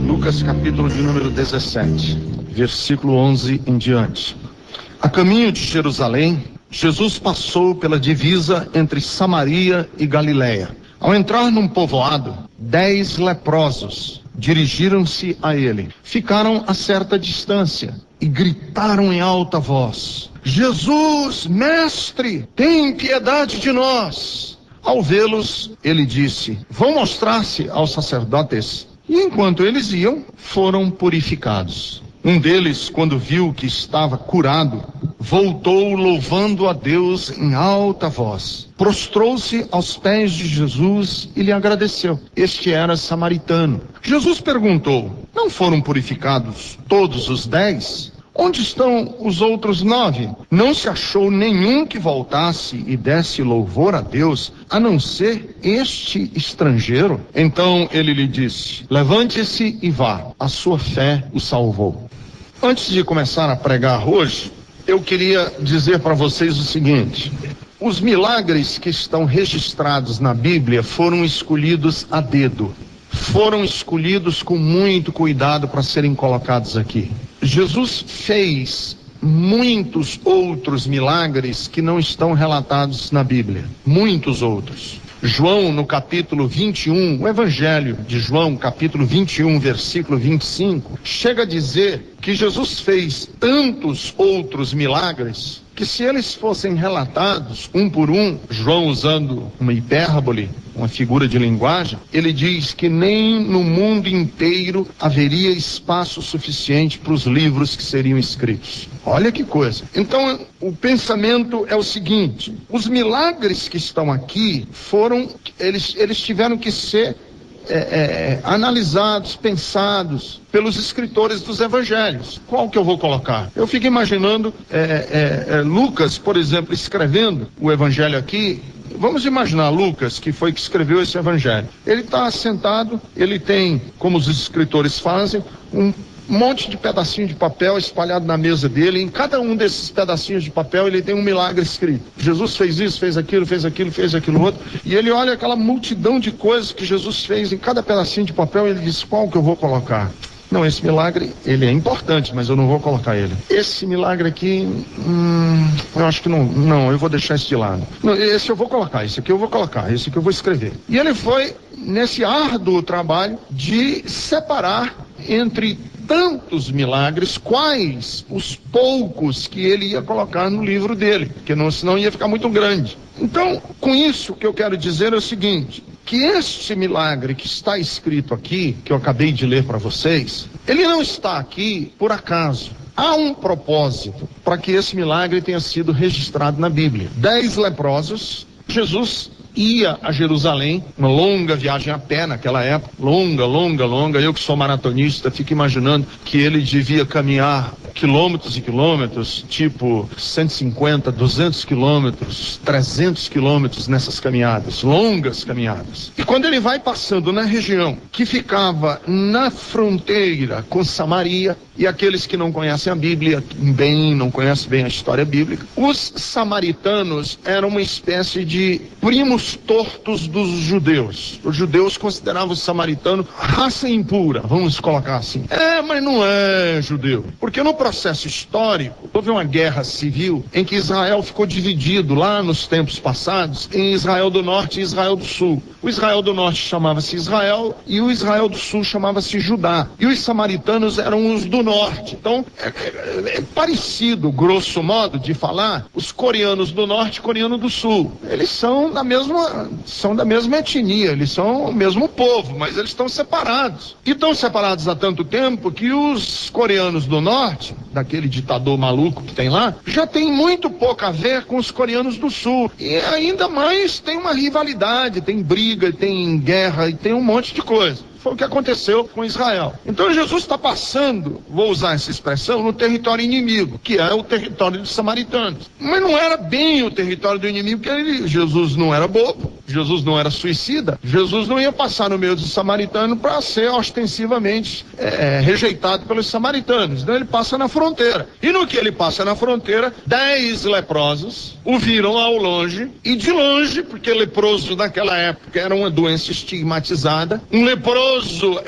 Lucas capítulo de número 17, versículo 11 em diante. A caminho de Jerusalém, Jesus passou pela divisa entre Samaria e Galiléia. Ao entrar num povoado, 10 leprosos dirigiram-se a ele. Ficaram a certa distância e gritaram em alta voz: Jesus, mestre, tem piedade de nós. Ao vê-los, ele disse: vão mostrar-se aos sacerdotes. E enquanto eles iam, foram purificados. Um deles, quando viu que estava curado, voltou louvando a Deus em alta voz. Prostrou-se aos pés de Jesus e lhe agradeceu. Este era samaritano. Jesus perguntou: não foram purificados todos os 10? Onde estão os outros 9? Não se achou nenhum que voltasse e desse louvor a Deus, a não ser este estrangeiro? Então ele lhe disse: levante-se e vá, a sua fé o salvou. Antes de começar a pregar hoje, eu queria dizer para vocês o seguinte: os milagres que estão registrados na Bíblia foram escolhidos a dedo. Foram escolhidos com muito cuidado para serem colocados aqui. Jesus fez muitos outros milagres que não estão relatados na Bíblia. Muitos outros. João, no capítulo 21, o Evangelho de João, capítulo 21, versículo 25, chega a dizer que Jesus fez tantos outros milagres que, se eles fossem relatados um por um, João, usando uma hipérbole, uma figura de linguagem, ele diz que nem no mundo inteiro haveria espaço suficiente para os livros que seriam escritos. Olha que coisa. Então, o pensamento é o seguinte: os milagres que estão aqui eles tiveram que ser analisados, pensados pelos escritores dos evangelhos. Qual que eu vou colocar? Eu fico imaginando Lucas, por exemplo, escrevendo o evangelho aqui. Vamos imaginar Lucas, que foi que escreveu esse evangelho. Ele está sentado, ele tem, como os escritores fazem, um monte de pedacinho de papel espalhado na mesa dele. Em cada um desses pedacinhos de papel ele tem um milagre escrito. Jesus fez isso, fez aquilo, fez aquilo, fez aquilo outro. E ele olha aquela multidão de coisas que Jesus fez em cada pedacinho de papel e ele diz: qual que eu vou colocar? Não, esse milagre, ele é importante, mas eu não vou colocar ele. Esse milagre aqui, eu acho que não, eu vou deixar esse de lado. Não, esse eu vou colocar, esse aqui eu vou colocar, esse aqui eu vou escrever. E ele foi nesse árduo trabalho de separar entre tantos milagres quais os poucos que ele ia colocar no livro dele, porque senão ia ficar muito grande. Então, com isso, o que eu quero dizer é o seguinte: que este milagre que está escrito aqui, que eu acabei de ler para vocês, ele não está aqui por acaso. Há um propósito para que esse milagre tenha sido registrado na Bíblia. 10 leprosos, Jesus ia a Jerusalém, uma longa viagem a pé naquela época, longa. Eu que sou maratonista, fico imaginando que ele devia caminhar quilômetros e quilômetros, tipo 150, 200 quilômetros, 300 quilômetros nessas caminhadas, longas caminhadas. E quando ele vai passando na região que ficava na fronteira com Samaria, e aqueles que não conhecem a Bíblia não conhecem bem a história bíblica, os samaritanos eram uma espécie de primos tortos dos judeus. Os judeus consideravam os samaritanos raça impura, vamos colocar assim. Mas não é judeu, porque no processo histórico houve uma guerra civil em que Israel ficou dividido lá nos tempos passados em Israel do Norte e Israel do Sul. O Israel do Norte chamava-se Israel e o Israel do Sul chamava-se Judá. E os samaritanos eram os do Norte. Então, é parecido, grosso modo de falar, os coreanos do Norte e coreanos do Sul. Eles são da mesma etnia, eles são o mesmo povo, mas eles estão separados. E estão separados há tanto tempo que os coreanos do Norte, daquele ditador maluco que tem lá, já tem muito pouco a ver com os coreanos do Sul. E ainda mais tem uma rivalidade, tem briga, tem guerra e tem um monte de coisa. Foi o que aconteceu com Israel. Então Jesus está passando, vou usar essa expressão, no território inimigo, que é o território dos samaritanos. Mas não era bem o território do inimigo, porque Jesus não era bobo. Jesus não era suicida, Jesus não ia passar no meio dos samaritanos para ser ostensivamente rejeitado pelos samaritanos. Então ele passa na fronteira. E no que ele passa na fronteira, 10 leprosos o viram ao longe, e de longe, porque leproso naquela época era uma doença estigmatizada. Um leproso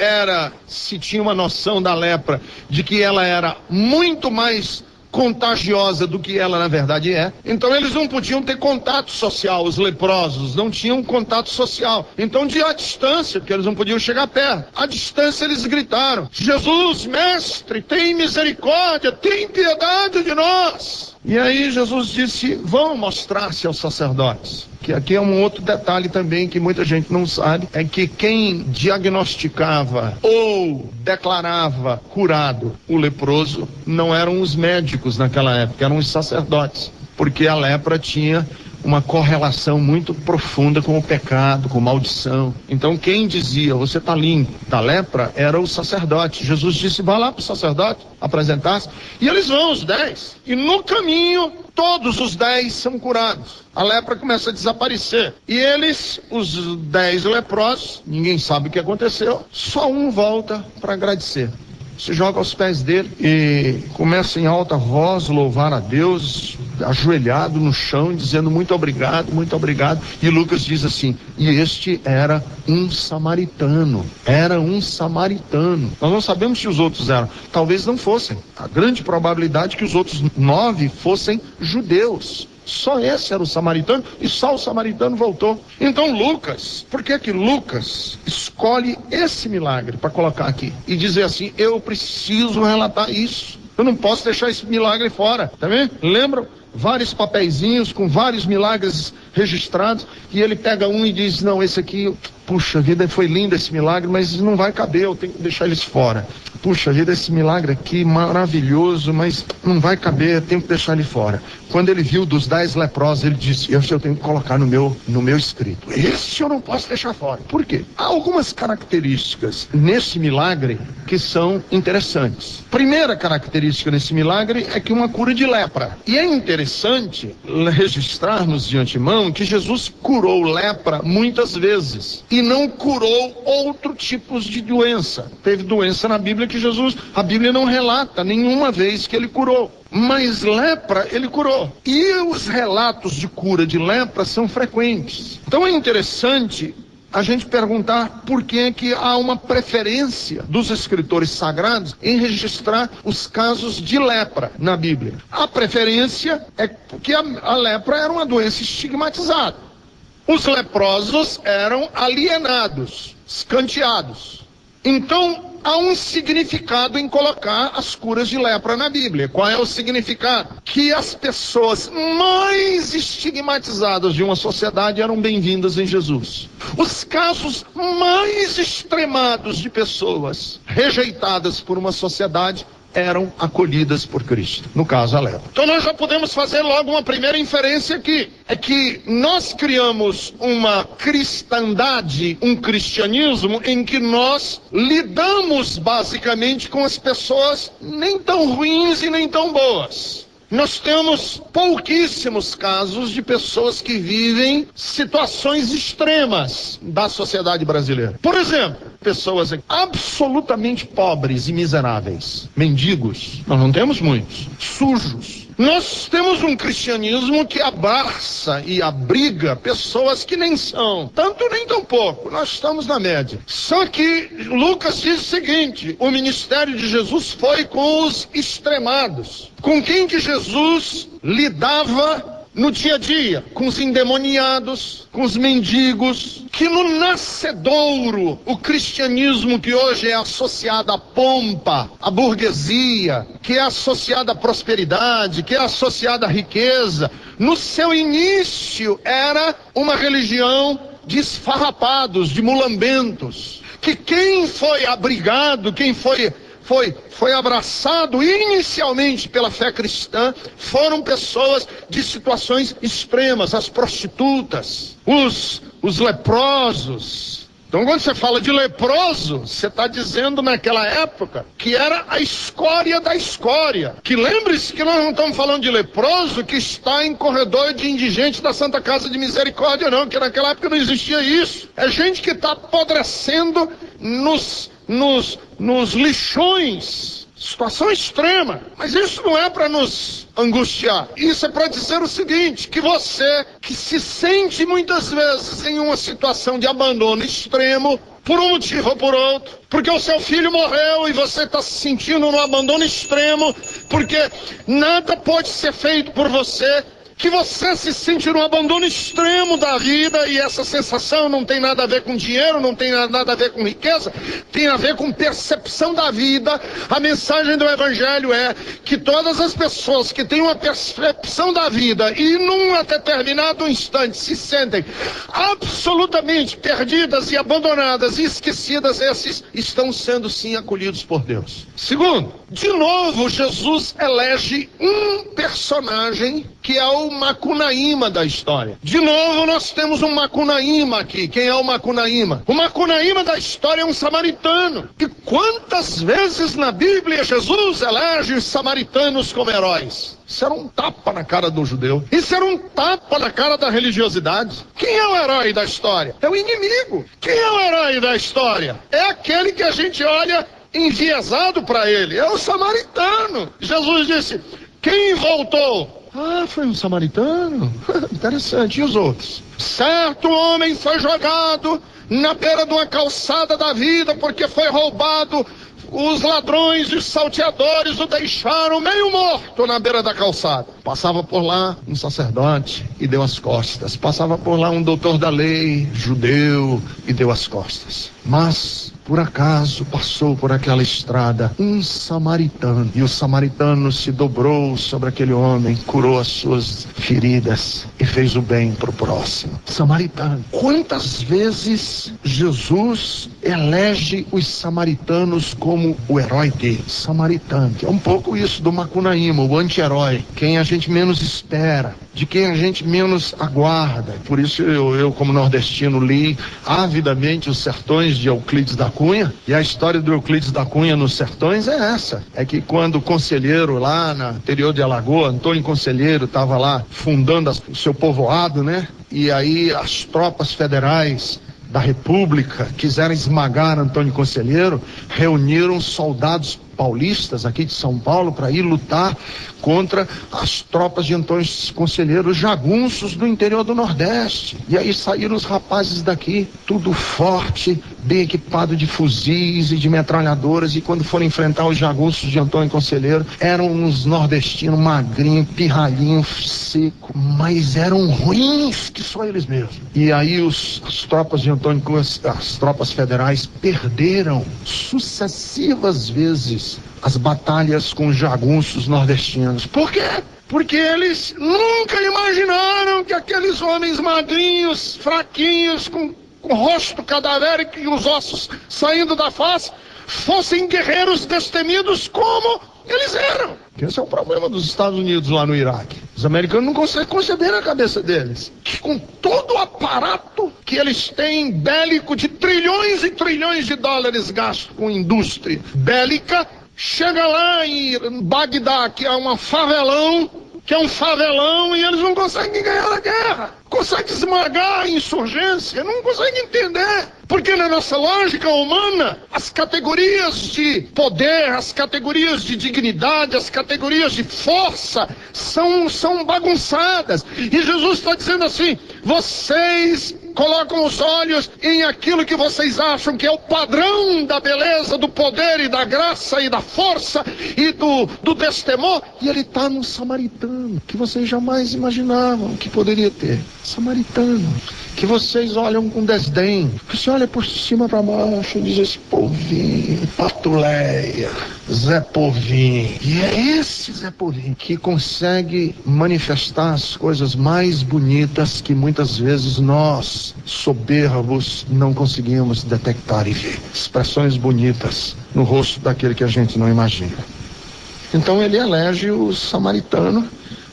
se tinha uma noção da lepra, de que ela era muito mais contagiosa do que ela na verdade é. Então eles não podiam ter contato social, os leprosos não tinham contato social. Então à distância, porque eles não podiam chegar perto, à distância eles gritaram: Jesus, mestre, tem misericórdia, tem piedade de nós. E aí Jesus disse: vão mostrar-se aos sacerdotes. Que aqui é um outro detalhe também que muita gente não sabe, é que quem diagnosticava ou declarava curado o leproso não eram os médicos naquela época, eram os sacerdotes, porque a lepra tinha uma correlação muito profunda com o pecado, com maldição. Então quem dizia: você está limpo da lepra, era o sacerdote. Jesus disse: vá lá para o sacerdote apresentar-se, e eles vão, os 10, e no caminho todos os 10 são curados. A lepra começa a desaparecer, e eles, os 10 leprosos, ninguém sabe o que aconteceu, só um volta para agradecer. Se joga aos pés dele e começa em alta voz louvar a Deus, ajoelhado no chão, dizendo: muito obrigado, muito obrigado. E Lucas diz assim: e este era um samaritano. Era um samaritano. Nós não sabemos se os outros eram, talvez não fossem. A grande probabilidade é que os outros 9 fossem judeus. Só esse era o samaritano, e só o samaritano voltou. Então Lucas, por que que Lucas escolhe esse milagre para colocar aqui e dizer assim: eu preciso relatar isso, eu não posso deixar esse milagre fora, tá vendo? Lembram? Vários papeizinhos com vários milagres registrados, e ele pega um e diz: não, esse aqui, puxa vida, foi lindo esse milagre, mas não vai caber, eu tenho que deixar eles fora. Puxa vida, esse milagre aqui, maravilhoso, mas não vai caber, eu tenho que deixar ele fora. Quando ele viu dos 10 leprosos, ele disse: esse eu tenho que colocar no meu escrito. Esse eu não posso deixar fora. Por quê? Há algumas características nesse milagre que são interessantes. Primeira característica nesse milagre é que uma cura de lepra. E é interessante registrarmos de antemão que Jesus curou lepra muitas vezes e não curou outros tipos de doença. Teve doença na Bíblia que a Bíblia não relata nenhuma vez que ele curou. Mas lepra ele curou. E os relatos de cura de lepra são frequentes. Então é interessante a gente perguntar por que é que há uma preferência dos escritores sagrados em registrar os casos de lepra na Bíblia. A preferência é porque a lepra era uma doença estigmatizada. Os leprosos eram alienados, escanteados. Então, há um significado em colocar as curas de lepra na Bíblia. Qual é o significado? Que as pessoas mais estigmatizadas de uma sociedade eram bem-vindas em Jesus. Os casos mais extremados de pessoas rejeitadas por uma sociedade eram acolhidas por Cristo, no caso a lepra. Então nós já podemos fazer logo uma primeira inferência aqui, é que nós criamos uma cristandade, um cristianismo em que nós lidamos basicamente com as pessoas nem tão ruins e nem tão boas. Nós temos pouquíssimos casos de pessoas que vivem situações extremas da sociedade brasileira. Por exemplo, pessoas absolutamente pobres e miseráveis, mendigos, nós não temos muitos, sujos. Nós temos um cristianismo que abraça e abriga pessoas que nem são, tanto nem tão pouco, nós estamos na média. Só que Lucas diz o seguinte: o ministério de Jesus foi com os extremados. Com quem que Jesus lidava no dia a dia? Com os endemoniados, com os mendigos, que no nascedouro, o cristianismo que hoje é associado à pompa, à burguesia, que é associado à prosperidade, que é associado à riqueza, no seu início era uma religião de esfarrapados, de mulambentos, que quem foi abrigado, quem foi abraçado inicialmente pela fé cristã foram pessoas de situações extremas, as prostitutas, os leprosos, Então, quando você fala de leproso, você está dizendo naquela época que era a escória da escória. Que lembre-se que nós não estamos falando de leproso que está em corredor de indigente da Santa Casa de Misericórdia, não, que naquela época não existia isso. É gente que está apodrecendo nos lixões. Situação extrema, mas isso não é para nos angustiar. Isso é para dizer o seguinte, que você que se sente muitas vezes em uma situação de abandono extremo, por um motivo ou por outro, porque o seu filho morreu e você está se sentindo no abandono extremo, porque nada pode ser feito por você, que você se sente no abandono extremo da vida, e essa sensação não tem nada a ver com dinheiro, não tem nada a ver com riqueza, tem a ver com percepção da vida. A mensagem do Evangelho é que todas as pessoas que têm uma percepção da vida e num determinado instante se sentem absolutamente perdidas e abandonadas e esquecidas, esses estão sendo sim acolhidos por Deus. Segundo, de novo Jesus elege um personagem que é o Macunaíma da história. De novo nós temos um Macunaíma aqui. Quem é o Macunaíma? O Macunaíma da história é um samaritano. E quantas vezes na Bíblia Jesus elege os samaritanos como heróis? Isso era um tapa na cara do judeu. Isso era um tapa na cara da religiosidade. Quem é o herói da história? É o inimigo. Quem é o herói da história? É aquele que a gente olha enviesado para ele. É o samaritano. Jesus disse, quem voltou? Ah, foi um samaritano? Interessante. E os outros? Certo homem foi jogado na beira de uma calçada da vida porque foi roubado. Os ladrões e os salteadores o deixaram meio morto na beira da calçada. Passava por lá um sacerdote e deu as costas. Passava por lá um doutor da lei, judeu, e deu as costas. Mas, por acaso, passou por aquela estrada um samaritano. E o samaritano se dobrou sobre aquele homem, curou as suas feridas e fez o bem para o próximo. Samaritano. Quantas vezes Jesus elege os samaritanos como o herói dele? Samaritano. Que é um pouco isso do Macunaíma, o anti-herói. Quem a gente menos espera, de quem a gente menos aguarda. Por isso eu como nordestino, li avidamente Os Sertões de Euclides da Cunha, e a história do Euclides da Cunha nos Sertões é essa, é que quando o conselheiro lá no interior de Alagoas, Antônio Conselheiro, estava lá fundando o seu povoado, né? E aí as tropas federais da República quiseram esmagar Antônio Conselheiro, reuniram soldados paulistas aqui de São Paulo para ir lutar contra as tropas de Antônio Conselheiro, jagunços do interior do Nordeste. E aí saíram os rapazes daqui, tudo forte, bem equipado de fuzis e de metralhadoras, e quando foram enfrentar os jagunços de Antônio Conselheiro, eram uns nordestinos magrinhos, pirralhinhos, seco, mas eram ruins que só eles mesmos. E aí as tropas de Antônio, as tropas federais perderam sucessivas vezes as batalhas com os jagunços nordestinos. Por quê? Porque eles nunca imaginaram que aqueles homens magrinhos, fraquinhos, com rosto cadavérico e os ossos saindo da face, fossem guerreiros destemidos como eles eram. Esse é o problema dos Estados Unidos lá no Iraque. Os americanos não conseguem conceber na cabeça deles que com todo o aparato que eles têm bélico de trilhões e trilhões de dólares gastos com indústria bélica, chega lá em Bagdá, que é um favelão, e eles não conseguem ganhar a guerra. Conseguem esmagar a insurgência, não conseguem entender. Porque na nossa lógica humana, as categorias de poder, as categorias de dignidade, as categorias de força são bagunçadas. E Jesus está dizendo assim, vocês colocam os olhos em aquilo que vocês acham que é o padrão da beleza, do poder e da graça e da força e do destemor. E ele está no samaritano, que vocês jamais imaginavam que poderia ter. Samaritano, que vocês olham com desdém, que você olha por cima para baixo e diz, esse povinho, patuleia, Zé Povinho. E é esse Zé Povinho que consegue manifestar as coisas mais bonitas que muitas vezes nós, soberbos, não conseguimos detectar e ver. Expressões bonitas no rosto daquele que a gente não imagina. Então ele elege o samaritano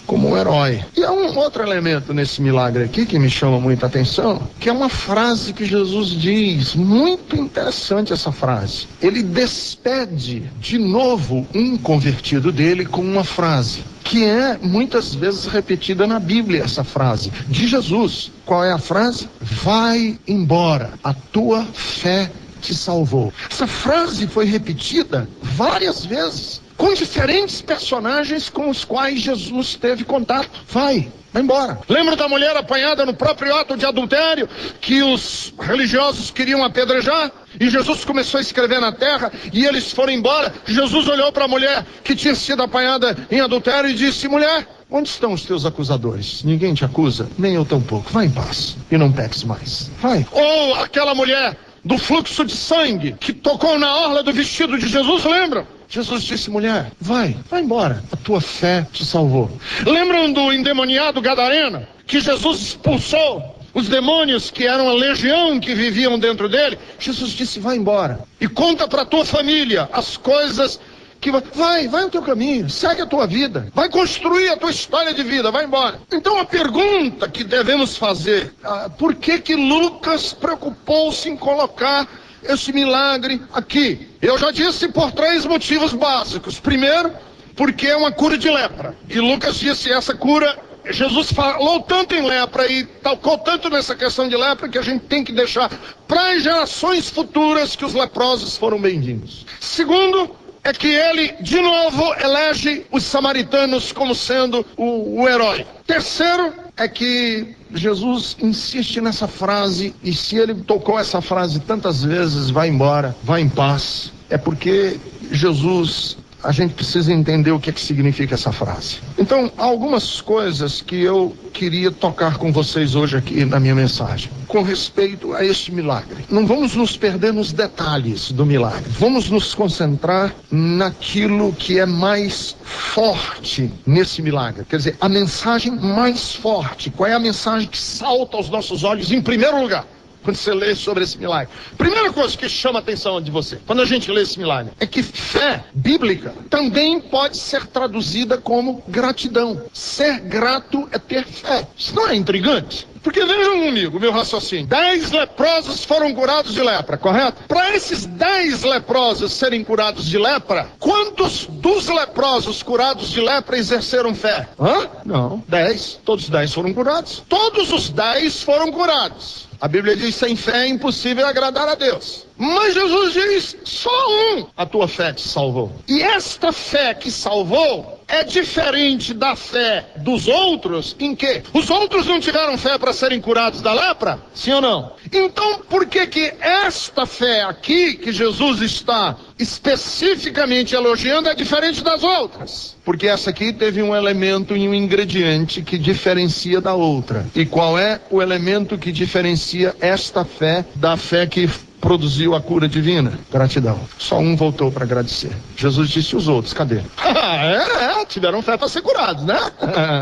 como um herói. E há um outro elemento nesse milagre aqui que me chama muita atenção, que é uma frase que Jesus diz, muito interessante essa frase. Ele despede de novo um convertido dele com uma frase, que é muitas vezes repetida na Bíblia, essa frase, de Jesus. Qual é a frase? Vai embora, a tua fé te salvou. Essa frase foi repetida várias vezes, com diferentes personagens com os quais Jesus teve contato. Vai embora. Lembra da mulher apanhada no próprio ato de adultério, que os religiosos queriam apedrejar? E Jesus começou a escrever na terra, e eles foram embora. Jesus olhou para a mulher que tinha sido apanhada em adultério e disse: mulher, onde estão os teus acusadores? Ninguém te acusa? Nem eu tampouco. Vai em paz e não peques mais. Vai. Ou aquela mulher do fluxo de sangue que tocou na orla do vestido de Jesus, lembra? Jesus disse: mulher, vai embora, a tua fé te salvou. Lembram do endemoniado gadareno, que Jesus expulsou os demônios, que eram a legião que viviam dentro dele? Jesus disse: vai embora e conta para a tua família as coisas que vai o teu caminho, segue a tua vida, vai construir a tua história de vida, vai embora. Então a pergunta que devemos fazer, por que Lucas preocupou-se em colocar esse milagre aqui? Eu já disse, por 3 motivos básicos. Primeiro, porque é uma cura de lepra, e Lucas disse, essa cura, Jesus falou tanto em lepra e tocou tanto nessa questão de lepra, que a gente tem que deixar para as gerações futuras que os leprosos foram bem-vindos. Segundo, é que ele, de novo, elege os samaritanos como sendo o herói. Terceiro, é que Jesus insiste nessa frase, e se ele tocou essa frase tantas vezes, vai embora, vai em paz, é porque Jesus, a gente precisa entender o que significa essa frase. Então, há algumas coisas que eu queria tocar com vocês hoje aqui na minha mensagem, com respeito a este milagre. Não vamos nos perder nos detalhes do milagre. Vamos nos concentrar naquilo que é mais forte nesse milagre. Quer dizer, a mensagem mais forte. Qual é a mensagem que salta aos nossos olhos em primeiro lugar quando você lê sobre esse milagre? Primeira coisa que chama a atenção de você, quando a gente lê esse milagre, é que fé bíblica também pode ser traduzida como gratidão. Ser grato é ter fé. Isso não é intrigante? Porque vejam comigo, meu raciocínio. 10 leprosos foram curados de lepra, correto? Para esses 10 leprosos serem curados de lepra, quantos dos leprosos curados de lepra exerceram fé? Não, 10. Todos os 10 foram curados. Todos os 10 foram curados. A Bíblia diz: sem fé é impossível agradar a Deus. Mas Jesus diz: só a tua fé te salvou. E esta fé que salvou é diferente da fé dos outros, em que os outros não tiveram fé para serem curados da lepra? Sim ou não? Então, por que esta fé aqui, que Jesus está especificamente elogiando, é diferente das outras? Porque essa aqui teve um elemento e um ingrediente que diferencia da outra. E qual é o elemento que diferencia esta fé da fé que produziu a cura divina? Gratidão. Só um voltou para agradecer. Jesus disse: os outros, cadê? Tiveram fé para ser curados, né?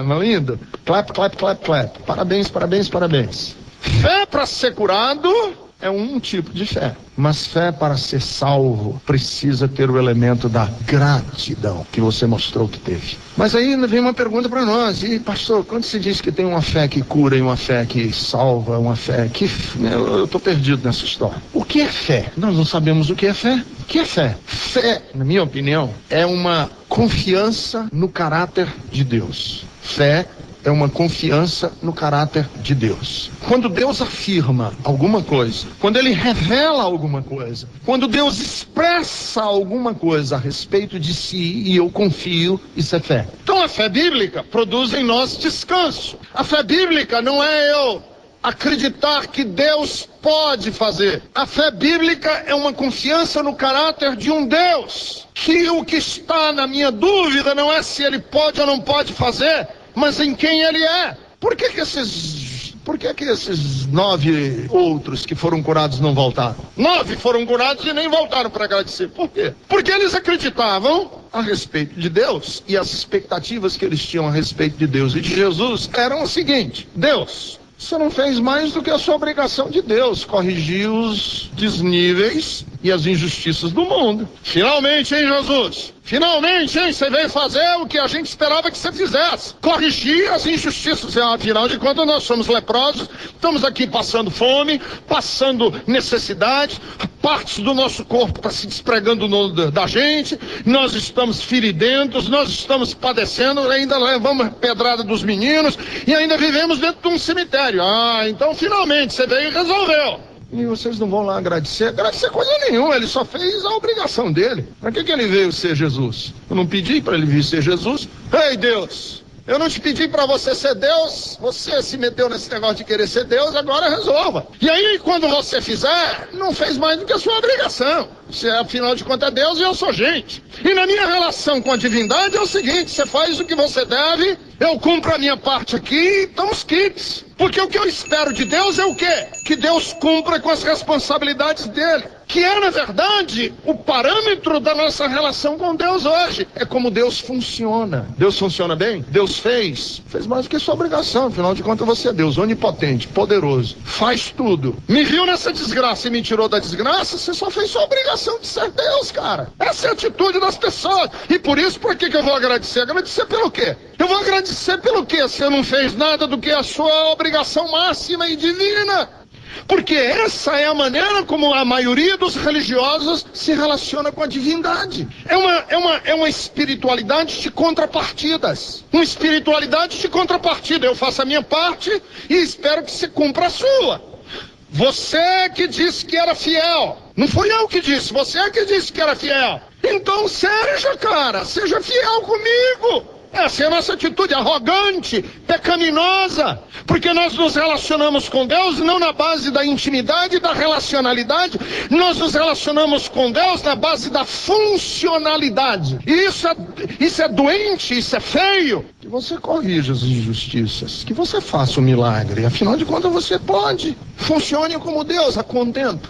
Não lindo? Clap, clap, clap, clap. Parabéns, parabéns, parabéns. Fé para ser curado é um tipo de fé, mas fé para ser salvo precisa ter o elemento da gratidão que você mostrou que teve. Mas aí vem uma pergunta para nós: e pastor, quando se diz que tem uma fé que cura e uma fé que salva, uma fé que... eu estou perdido nessa história. O que é fé? Nós não sabemos o que é fé. O que é fé? Fé, na minha opinião, é uma confiança no caráter de Deus. Fé é uma confiança no caráter de Deus. Quando Deus afirma alguma coisa, quando Ele revela alguma coisa, quando Deus expressa alguma coisa a respeito de si e eu confio, isso é fé. Então a fé bíblica produz em nós descanso. A fé bíblica não é eu acreditar que Deus pode fazer. A fé bíblica é uma confiança no caráter de um Deus, que o que está na minha dúvida não é se Ele pode ou não pode fazer, mas em quem Ele é. Por que esses 9 outros que foram curados não voltaram? 9 foram curados e nem voltaram para agradecer. Por quê? Porque eles acreditavam a respeito de Deus, e as expectativas que eles tinham a respeito de Deus e de Jesus eram o seguinte: Deus, você não fez mais do que a sua obrigação de Deus, corrigir os desníveis e as injustiças do mundo. Finalmente, hein, Jesus? Finalmente, hein? Você veio fazer o que a gente esperava que você fizesse. Corrigir as injustiças. Afinal de contas, nós somos leprosos, estamos aqui passando fome, passando necessidade, partes do nosso corpo estão se despregando da gente, nós estamos feridentos, nós estamos padecendo, ainda levamos pedrada dos meninos e ainda vivemos dentro de um cemitério. Então finalmente você veio e resolveu. E vocês não vão lá agradecer coisa nenhuma, ele só fez a obrigação dele. Para que ele veio ser Jesus? Eu não pedi para ele vir ser Jesus. Ei, Deus, eu não te pedi para você ser Deus, você se meteu nesse negócio de querer ser Deus, agora resolva. E aí, quando você fizer, não fez mais do que a sua obrigação. Você, afinal de contas, é Deus e eu sou gente. E na minha relação com a divindade é o seguinte, você faz o que você deve, eu cumpro a minha parte aqui e estamos quites. Porque o que eu espero de Deus é o quê? Que Deus cumpra com as responsabilidades dele. Que é, na verdade, o parâmetro da nossa relação com Deus hoje. É como Deus funciona. Deus funciona bem? Deus fez mais do que sua obrigação. Afinal de contas, você é Deus, onipotente, poderoso. Faz tudo. Me viu nessa desgraça e me tirou da desgraça, você só fez sua obrigação de ser Deus, cara. Essa é a atitude das pessoas. E por isso, por que eu vou agradecer? Agradecer pelo quê? Eu vou agradecer pelo quê? Você não fez nada do que a sua obrigação máxima e divina. Porque essa é a maneira como a maioria dos religiosos se relaciona com a divindade. É uma espiritualidade de contrapartidas. Uma espiritualidade de contrapartida. Eu faço a mina parte e espero que você cumpra a sua. Você que disse que era fiel. Não fui eu que disse, você que disse que era fiel. Então seja, cara, seja fiel comigo. Essa é a nossa atitude arrogante, pecaminosa, porque nós nos relacionamos com Deus não na base da intimidade e da relacionalidade, nós nos relacionamos com Deus na base da funcionalidade. E isso é doente, isso é feio. Que você corrija as injustiças, que você faça um milagre, afinal de contas você pode. Funcione como Deus, a contento.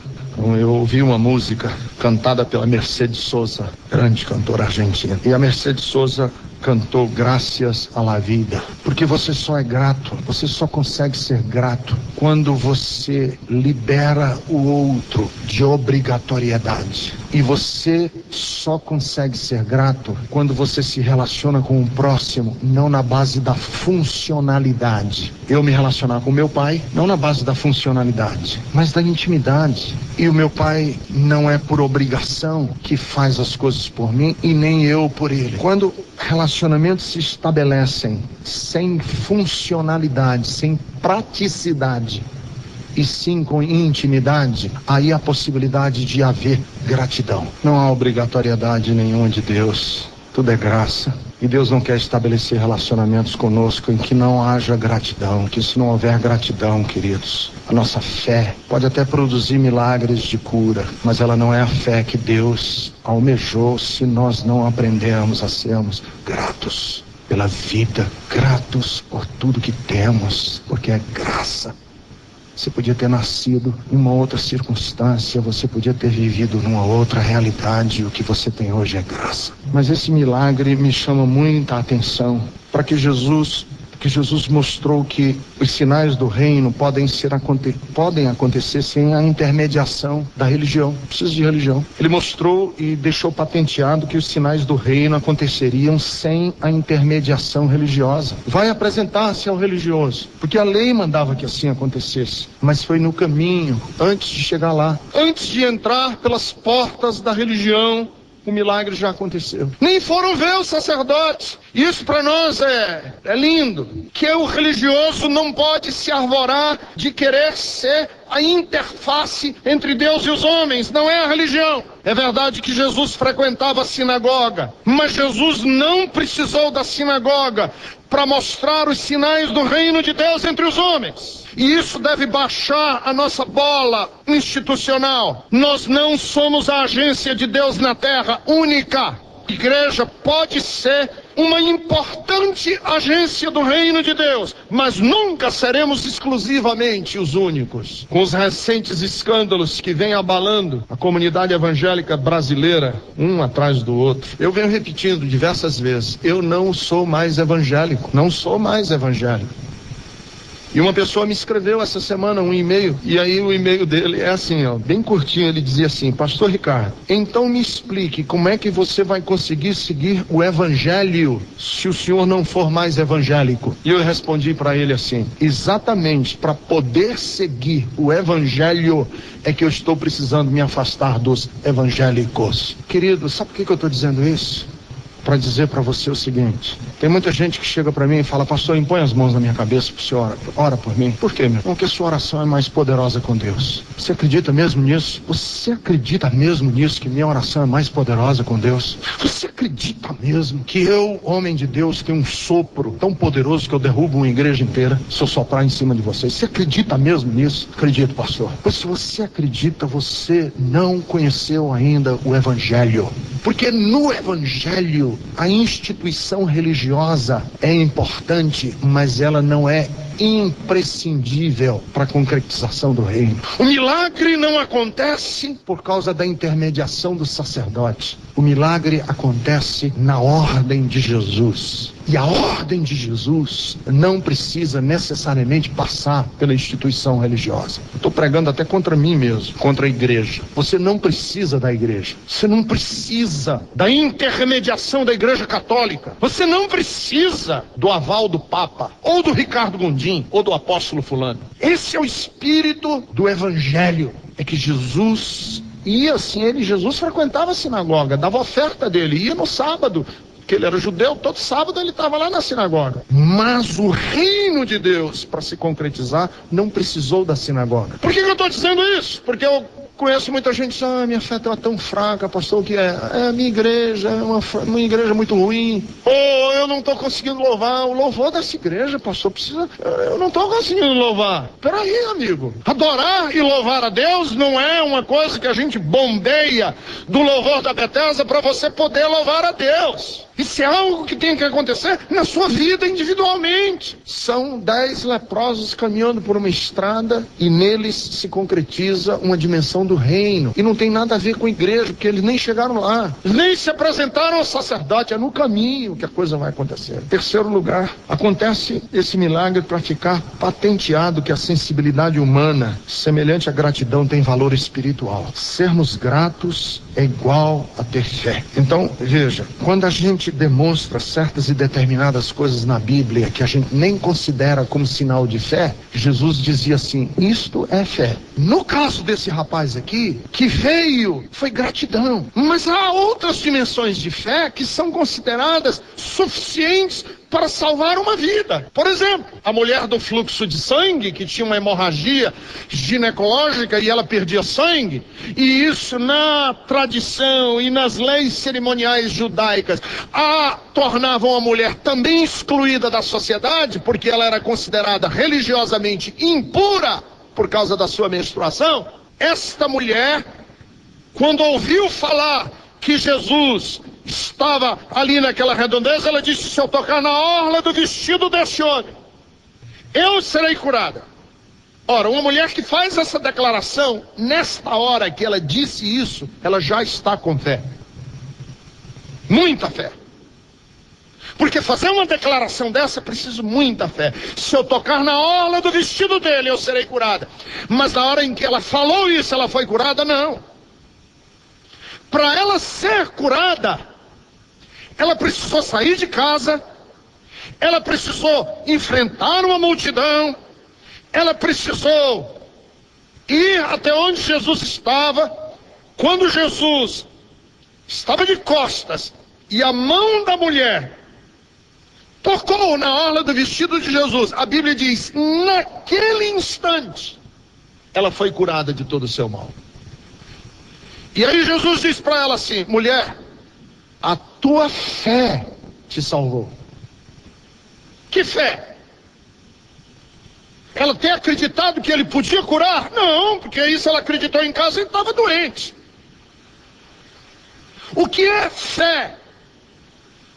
Eu ouvi uma música cantada pela Mercedes Sosa, grande cantora argentina, e a Mercedes Sosa cantou Gracias a la Vida, porque você só é grato, você só consegue ser grato quando você libera o outro de obrigatoriedade. E você só consegue ser grato quando você se relaciona com o próximo, não na base da funcionalidade. Eu me relacionar com meu pai, não na base da funcionalidade, mas da intimidade. E o meu pai não é por obrigação que faz as coisas por mim e nem eu por ele. Quando relacionamentos se estabelecem sem funcionalidade, sem praticidade, e sim com intimidade, aí há a possibilidade de haver gratidão. Não há obrigatoriedade nenhuma de Deus, tudo é graça. E Deus não quer estabelecer relacionamentos conosco em que não haja gratidão, que se não houver gratidão, queridos, a nossa fé pode até produzir milagres de cura, mas ela não é a fé que Deus almejou se nós não aprendermos a sermos gratos pela vida, gratos por tudo que temos, porque é graça. Você podia ter nascido em uma outra circunstância, você podia ter vivido numa outra realidade, o que você tem hoje é graça. Mas esse milagre me chama muita atenção, para que Jesus mostrou que os sinais do reino podem acontecer sem a intermediação da religião. Não precisa de religião. Ele mostrou e deixou patenteado que os sinais do reino aconteceriam sem a intermediação religiosa. Vai apresentar-se ao religioso, porque a lei mandava que assim acontecesse, mas foi no caminho, antes de chegar lá, antes de entrar pelas portas da religião, o milagre já aconteceu. Nem foram ver os sacerdotes. Isso para nós é lindo. Que o religioso não pode se arvorar de querer ser a interface entre Deus e os homens. Não é a religião. É verdade que Jesus frequentava a sinagoga, mas Jesus não precisou da sinagoga para mostrar os sinais do reino de Deus entre os homens. E isso deve baixar a nossa bola institucional. Nós não somos a agência de Deus na terra única. A igreja pode ser uma importante agência do reino de Deus, mas nunca seremos exclusivamente os únicos. Com os recentes escândalos que vêm abalando a comunidade evangélica brasileira, um atrás do outro, eu venho repetindo diversas vezes, eu não sou mais evangélico, não sou mais evangélico. E uma pessoa me escreveu essa semana um e-mail, e aí o e-mail dele é assim, ó, bem curtinho, ele dizia assim: Pastor Ricardo, então me explique como é que você vai conseguir seguir o evangelho se o senhor não for mais evangélico? E eu respondi para ele assim: exatamente para poder seguir o evangelho é que eu estou precisando me afastar dos evangélicos. Querido, sabe por que eu estou dizendo isso? Para dizer para você o seguinte: tem muita gente que chega para mim e fala: pastor, impõe as mãos na minha cabeça para o senhor, ora por mim. Por quê, meu? Porque a sua oração é mais poderosa com Deus. Você acredita mesmo nisso? Você acredita mesmo nisso, que minha oração é mais poderosa com Deus? Você acredita mesmo que eu, homem de Deus, tenho um sopro tão poderoso que eu derrubo uma igreja inteira se eu soprar em cima de vocês? Você acredita mesmo nisso? Acredito, pastor. Pois se você acredita, você não conheceu ainda o evangelho. Porque no evangelho a instituição religiosa é importante, mas ela não é imprescindível para a concretização do reino. O milagre não acontece por causa da intermediação do sacerdote. O milagre acontece na ordem de Jesus. E a ordem de Jesus não precisa necessariamente passar pela instituição religiosa. Estou pregando até contra mim mesmo, contra a igreja. Você não precisa da igreja. Você não precisa da intermediação da igreja católica. Você não precisa do aval do Papa, ou do Ricardo Gondim, ou do apóstolo fulano. Esse é o espírito do evangelho. É que Jesus ia assim, Jesus frequentava a sinagoga, dava oferta dele, ia no sábado, que ele era judeu, todo sábado ele estava lá na sinagoga. Mas o reino de Deus, para se concretizar, não precisou da sinagoga. Por que eu estou dizendo isso? Porque eu conheço muita gente que diz: minha fé está tão fraca, pastor, o que é? A minha igreja é uma igreja muito ruim. Ou eu não estou conseguindo louvar. O louvor dessa igreja, pastor, eu não estou conseguindo louvar. Peraí, amigo. Adorar e louvar a Deus não é uma coisa que a gente bombeia do louvor da Bethesda para você poder louvar a Deus. Isso é algo que tem que acontecer na sua vida individualmente. São 10 leprosos caminhando por uma estrada e neles se concretiza uma dimensão do reino. E não tem nada a ver com a igreja, porque eles nem chegaram lá. Eles nem se apresentaram ao sacerdote. É no caminho que a coisa vai acontecer. Terceiro lugar, acontece esse milagre para ficar patenteado que a sensibilidade humana, semelhante à gratidão, tem valor espiritual. Sermos gratos é igual a ter fé. Então, veja, quando a gente demonstra certas e determinadas coisas na Bíblia que a gente nem considera como sinal de fé, Jesus dizia assim: isto é fé. No caso desse rapaz aqui, que veio, foi gratidão. Mas há outras dimensões de fé que são consideradas suficientes para salvar uma vida. Por exemplo, a mulher do fluxo de sangue, que tinha uma hemorragia ginecológica e ela perdia sangue, e isso na tradição e nas leis cerimoniais judaicas a tornavam a mulher também excluída da sociedade, porque ela era considerada religiosamente impura por causa da sua menstruação. Esta mulher, quando ouviu falar que Jesus estava ali naquela redondeza, ela disse: se eu tocar na orla do vestido desse homem, eu serei curada. Ora, uma mulher que faz essa declaração, nesta hora que ela disse isso, ela já está com fé. Muita fé. Porque fazer uma declaração dessa é preciso muita fé. Se eu tocar na orla do vestido dele, eu serei curada. Mas na hora em que ela falou isso, ela foi curada? Não. Para ela ser curada, ela precisou sair de casa, ela precisou enfrentar uma multidão, ela precisou ir até onde Jesus estava. Quando Jesus estava de costas e a mão da mulher tocou na orla do vestido de Jesus, a Bíblia diz: naquele instante ela foi curada de todo o seu mal. E aí Jesus diz para ela assim: mulher, a tua fé te salvou. Que fé? Ela ter acreditado que ele podia curar? Não, porque isso ela acreditou em casa e estava doente. O que é fé?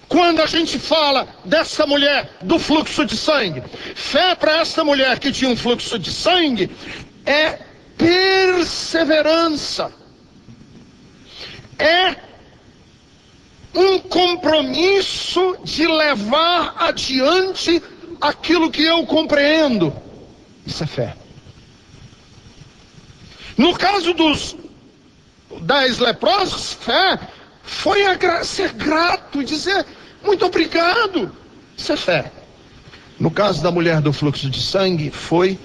Quando a gente fala dessa mulher do fluxo de sangue, fé para essa mulher que tinha um fluxo de sangue é perseverança. É um compromisso de levar adiante aquilo que eu compreendo. Isso é fé. No caso dos 10 leprosos, fé foi ser grato e dizer muito obrigado. Isso é fé. No caso da mulher do fluxo de sangue, foi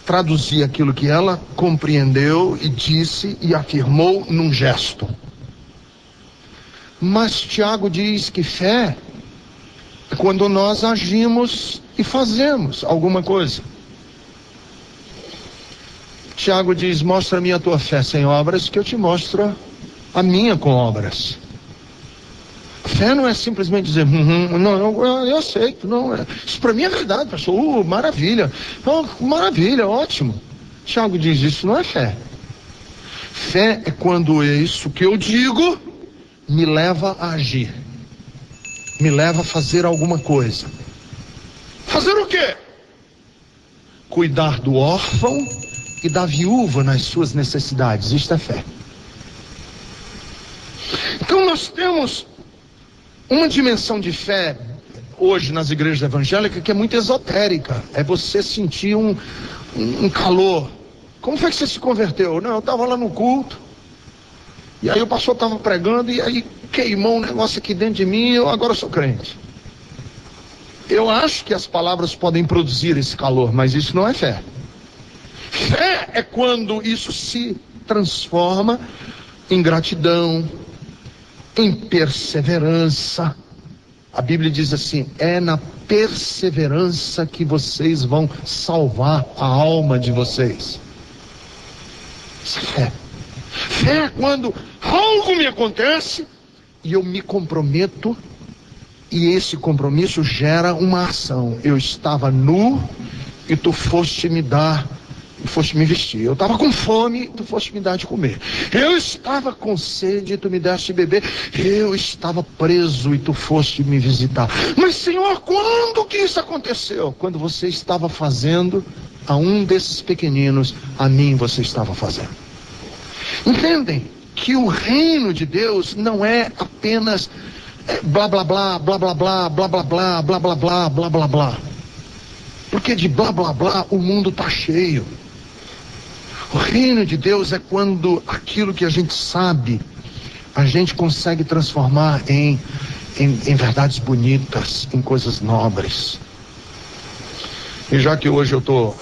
traduzir aquilo que ela compreendeu e disse e afirmou num gesto. Mas Tiago diz que fé é quando nós agimos e fazemos alguma coisa. Tiago diz: mostra-me a tua fé sem obras, que eu te mostro a minha com obras. Fé não é simplesmente dizer, não, eu aceito, não, isso para mim é verdade, pastor, maravilha, maravilha, ótimo. Tiago diz: isso não é fé. Fé é quando isso que eu digo me leva a agir, me leva a fazer alguma coisa. Fazer o quê? Cuidar do órfão e da viúva nas suas necessidades. Isto é fé. Então nós temos uma dimensão de fé hoje nas igrejas evangélicas que é muito esotérica. É você sentir um calor. Como foi que você se converteu? Não, eu estava lá no culto, e aí o pastor estava pregando, e aí queimou um negócio aqui dentro de mim, e eu agora sou crente. Eu acho que as palavras podem produzir esse calor, mas isso não é fé. Fé é quando isso se transforma em gratidão, em perseverança. A Bíblia diz assim: é na perseverança que vocês vão salvar a alma de vocês. Isso é fé. Fé é quando algo me acontece e eu me comprometo, e esse compromisso gera uma ação. Eu estava nu e tu foste me dar, foste me vestir. Eu estava com fome, tu foste me dar de comer. Eu estava com sede e tu me deste de beber. Eu estava preso e tu foste me visitar. Mas, Senhor, quando que isso aconteceu? Quando você estava fazendo a um desses pequeninos, a mim você estava fazendo. Entendem que o reino de Deus não é apenas blá blá blá, blá blá blá, blá blá blá, blá blá blá, blá blá blá. Porque de blá blá blá o mundo está cheio. O reino de Deus é quando aquilo que a gente sabe, a gente consegue transformar em verdades bonitas, em coisas nobres. E já que hoje eu estou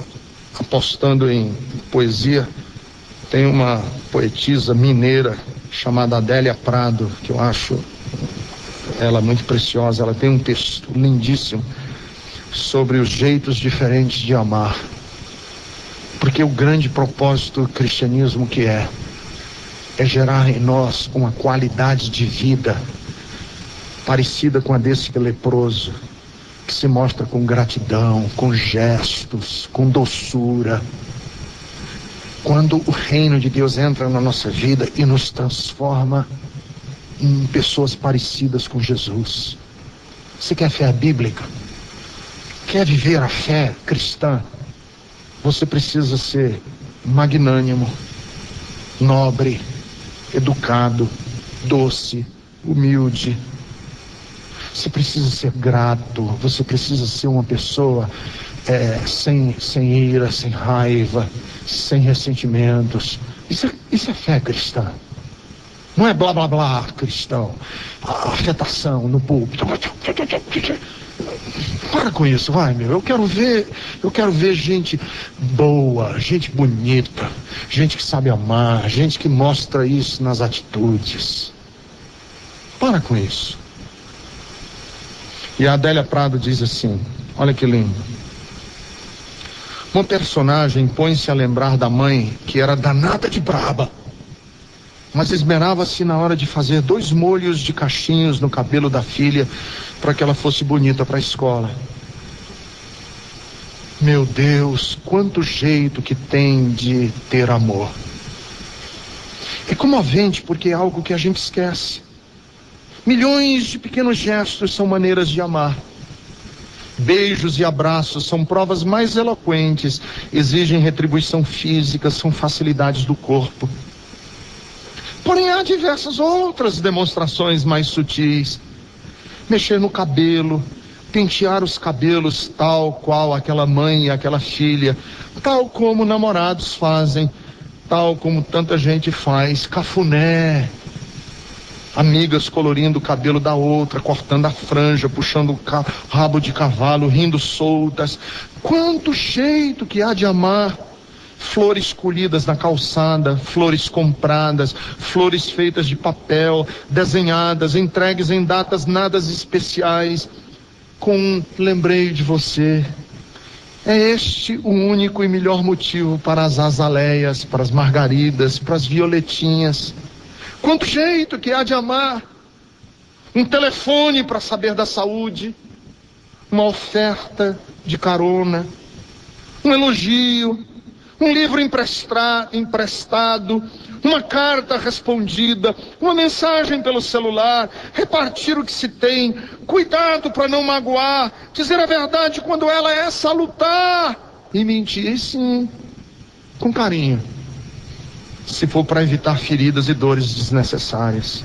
apostando em poesia, tem uma poetisa mineira chamada Adélia Prado, que eu acho ela muito preciosa. Ela tem um texto lindíssimo sobre os jeitos diferentes de amar. Porque o grande propósito do cristianismo que é gerar em nós uma qualidade de vida parecida com a desse leproso, que se mostra com gratidão, com gestos, com doçura. Quando o reino de Deus entra na nossa vida e nos transforma em pessoas parecidas com Jesus. Você quer fé bíblica? Quer viver a fé cristã? Você precisa ser magnânimo, nobre, educado, doce, humilde. Você precisa ser grato. Você precisa ser uma pessoa sem ira, sem raiva, sem ressentimentos. Isso é fé cristã. Não é blá blá blá cristão. A afetação no púlpito. Para com isso, vai, meu. Eu quero ver gente boa, gente bonita, gente que sabe amar, gente que mostra isso nas atitudes. Para com isso. E a Adélia Prado diz assim, olha que lindo: uma personagem põe-se a lembrar da mãe, que era danada de braba, mas esmerava-se na hora de fazer 2 molhos de cachinhos no cabelo da filha, para que ela fosse bonita para a escola. Meu Deus, quanto jeito que tem de ter amor. É comovente, porque é algo que a gente esquece. Milhões de pequenos gestos são maneiras de amar. Beijos e abraços são provas mais eloquentes, exigem retribuição física, são facilidades do corpo. Porém, há diversas outras demonstrações mais sutis. Mexer no cabelo, pentear os cabelos tal qual aquela mãe e aquela filha, tal como namorados fazem, tal como tanta gente faz, cafuné, amigas colorindo o cabelo da outra, cortando a franja, puxando o rabo de cavalo, rindo soltas. Quanto jeito que há de amar! Flores colhidas na calçada, flores compradas, flores feitas de papel, desenhadas, entregues em datas nada especiais, com lembrei de você. É este o único e melhor motivo para as azaleias, para as margaridas, para as violetinhas. Quanto jeito que há de amar! Um telefone para saber da saúde, uma oferta de carona, um elogio, um livro emprestado, uma carta respondida, uma mensagem pelo celular, repartir o que se tem, cuidado para não magoar, dizer a verdade quando ela é salutar e mentir, sim, com carinho, se for para evitar feridas e dores desnecessárias.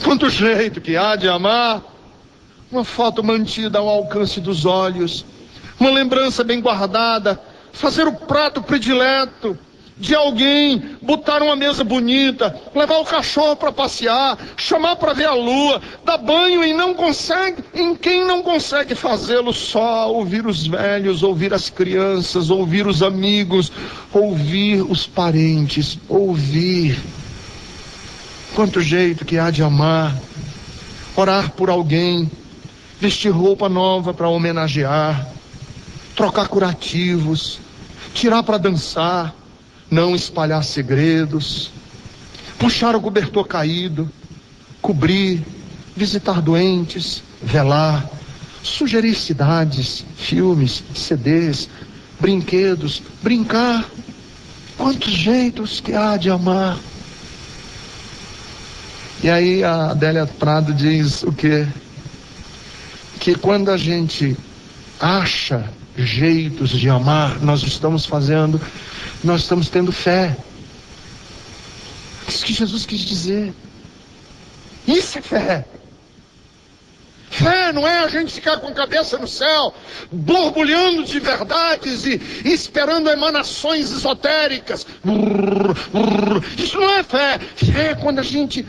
Quanto jeito que há de amar! Uma foto mantida ao alcance dos olhos, uma lembrança bem guardada, fazer o prato predileto de alguém, botar uma mesa bonita, levar o cachorro para passear, chamar para ver a lua, dar banho em quem não consegue fazê-lo, só ouvir os velhos, ouvir as crianças, ouvir os amigos, ouvir os parentes, ouvir. Quanto jeito que há de amar, orar por alguém, vestir roupa nova para homenagear, trocar curativos, tirar para dançar, não espalhar segredos, puxar o cobertor caído, cobrir, visitar doentes, velar, sugerir cidades, filmes, CDs, brinquedos, brincar. Quantos jeitos que há de amar! E aí a Adélia Prado diz o quê? Que quando a gente acha jeitos de amar, nós estamos tendo fé. Isso que Jesus quis dizer. Isso é fé. Fé não é a gente ficar com a cabeça no céu, borbulhando de verdades e esperando emanações esotéricas. Isso não é fé. Fé é quando a gente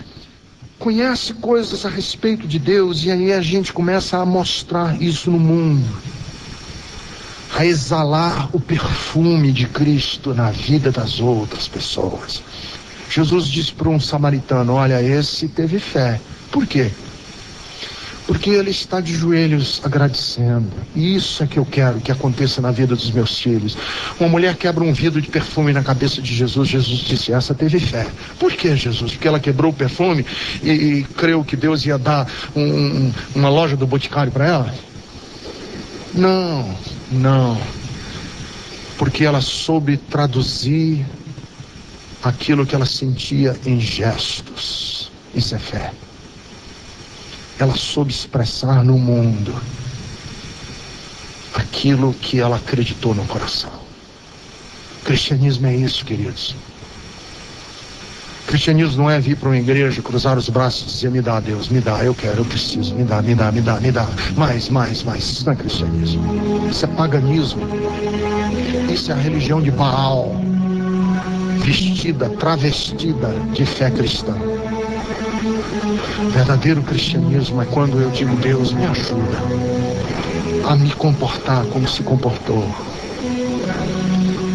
conhece coisas a respeito de Deus e aí a gente começa a mostrar isso no mundo, a exalar o perfume de Cristo na vida das outras pessoas. Jesus disse para um samaritano: olha, esse teve fé. Por quê? Porque ele está de joelhos agradecendo. Isso é que eu quero que aconteça na vida dos meus filhos. Uma mulher quebra um vidro de perfume na cabeça de Jesus. Jesus disse: essa teve fé. Por que, Jesus? Porque ela quebrou o perfume e creu que Deus ia dar uma loja do Boticário para ela? Não. Porque ela soube traduzir aquilo que ela sentia em gestos. Isso é fé. Ela soube expressar no mundo aquilo que ela acreditou no coração. Cristianismo é isso, queridos. Cristianismo não é vir para uma igreja, cruzar os braços e dizer: me dá, Deus, me dá, eu quero, eu preciso, me dá. Mais. Isso não é cristianismo. Isso é paganismo. Isso é a religião de Baal, travestida de fé cristã. Verdadeiro cristianismo é quando eu digo: Deus, me ajuda a me comportar como se comportou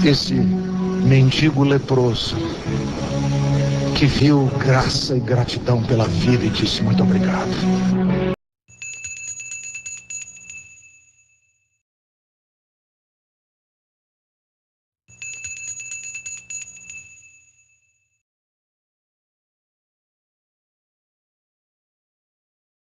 esse mendigo leproso que viu graça e gratidão pela vida e disse: muito obrigado.